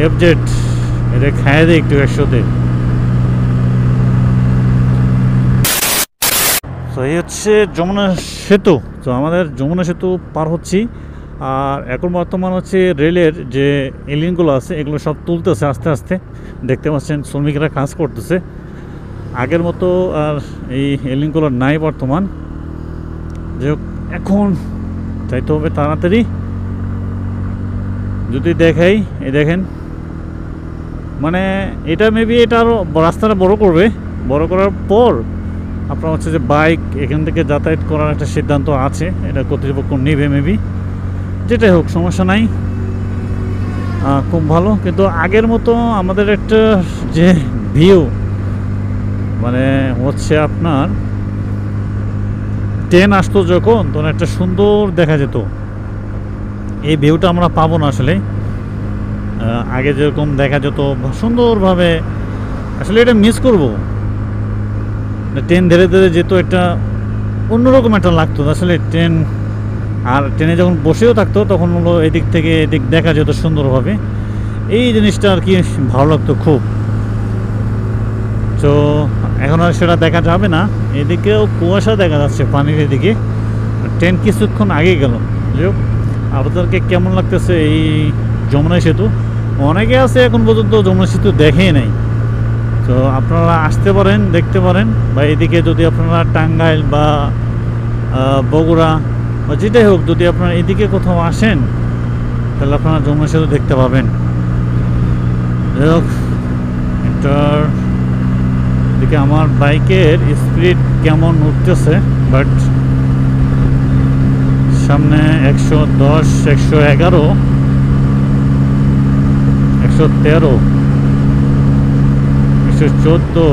FZ, এটা খায় দেয় একটু একসাথে। তো এই হচ্ছে যমুনা সেতু। তো আমাদের যমুনা সেতু পার হচ্ছি। আর এখন বর্তমান হচ্ছে রেলের যে এলিয়েনগুলো আছে এগুলো সব তুলতেছে আস্তে আস্তে। দেখতে পাচ্ছেন শ্রমিকরা কাজ করতেছে। আগের মতো আর এই এলিয়েনগুলো নাই বর্তমান। যে এখন যাইতে হবে তাড়াতাড়ি। যদি দেখাই, এই দেখেন, মানে এটা মেবি এটা আরও রাস্তাটা বড় করবে। বড় করার পর আপনার হচ্ছে যে বাইক এখান থেকে যাতায়াত করার একটা সিদ্ধান্ত আছে, এটা কর্তৃপক্ষ নেবে মেবি। যেটাই হোক, সমস্যা নাই, খুব ভালো। কিন্তু আগের মতো আমাদের একটা যে ভিউ, মানে হচ্ছে আপনার ট্রেন আসতো যখন, তখন একটা সুন্দর দেখা যেত। এই ভিউটা আমরা পাবো না আসলে। আগে যেরকম দেখা যেত সুন্দরভাবে, আসলে এটা মিস করবো। ট্রেন ধীরে ধীরে যেত, একটা অন্যরকম একটা লাগতো আসলে ট্রেন। আর ট্রেনে যখন বসেও থাকতো তখন হলো এদিক থেকে এদিক দেখা যেত সুন্দরভাবে। এই জিনিসটা আর কি ভালো লাগতো খুব। তো এখন আর সেটা দেখা যাবে না। এদিকেও কুয়াশা দেখা যাচ্ছে পানির এদিকে। ট্রেন কিছুক্ষণ আগে গেল। যাই হোক, আপনাদেরকে কেমন লাগতেছে এই যমুনা সেতু? অনেকে আছে এখন পর্যন্ত যমুনা সেতু দেখেই নাই। তো আপনারা আসতে পারেন, দেখতে পারেন। বা এদিকে যদি আপনারা টাঙ্গাইল বা বগুড়া বা যেটাই হোক, যদি আপনারা এদিকে কোথাও আসেন তাহলে আপনারা যমুনা সেতু দেখতে পাবেন। যাই হোক, এটার দিকে আমার বাইকের স্পিড কেমন উঠতেছে, বাট সামনে 110, 111, 113, 114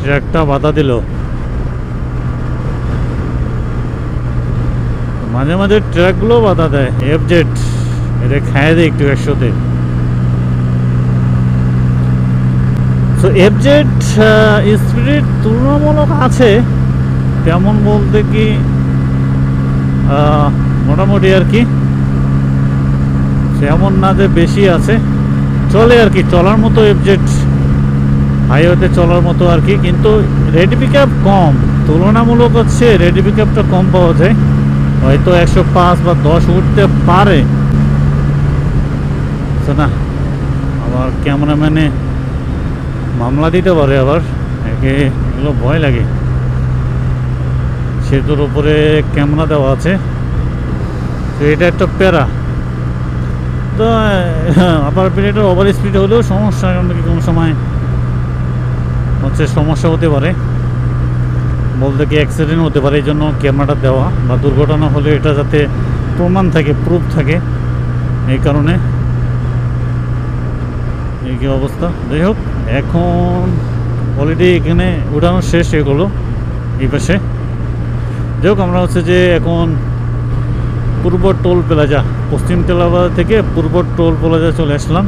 ট্রাকটা বাধা দিল। মাঝে মাঝে ট্রাকগুলো বাধা দেয়। এফজেড, এটা খায় দেয় একটু একসাথে। তো এফজেড স্পিড তুলনামূলক আছে, তেমন বলতে কি মোটামুটি আর কি, তেমন না যে বেশি আছে, চলে আর কি, চলার মতো। এফজেড হাইওয়েতে চলার মতো আর কি। কিন্তু রেডি পিক আপ কম, তুলনামূলক হচ্ছে রেডি পিক আপটা কম পাওয়া যায়। হয়তো 105 বা 10 উঠতে পারে। না, আবার ক্যামেরাম্যানে মামলা দিতে পারে, আবার একে এগুলো ভয় লাগে। সেতুর উপরে ক্যামেরা দেওয়া আছে, তো এটা একটা প্যারা। তো আবার এটা ওভার স্পিড হলেও সমস্যা, কারণ কি কোনো সময় হচ্ছে সমস্যা হতে পারে, বলতে কি অ্যাক্সিডেন্ট হতে পারে। এই জন্য ক্যামেরাটা দেওয়া, বা দুর্ঘটনা হলে এটা যাতে প্রমাণ থাকে, প্রুফ থাকে, এই কারণে। এই কি অবস্থা। যাই হোক, এখন অলরেডি এখানে উঠানো শেষ এগুলো এই পাশে। যাই হোক, আমরা হচ্ছে যে এখন পূর্ব টোল প্লাজা, পশ্চিম টেলাবাজার থেকে পূর্ব টোল প্লাজা চলে আসলাম।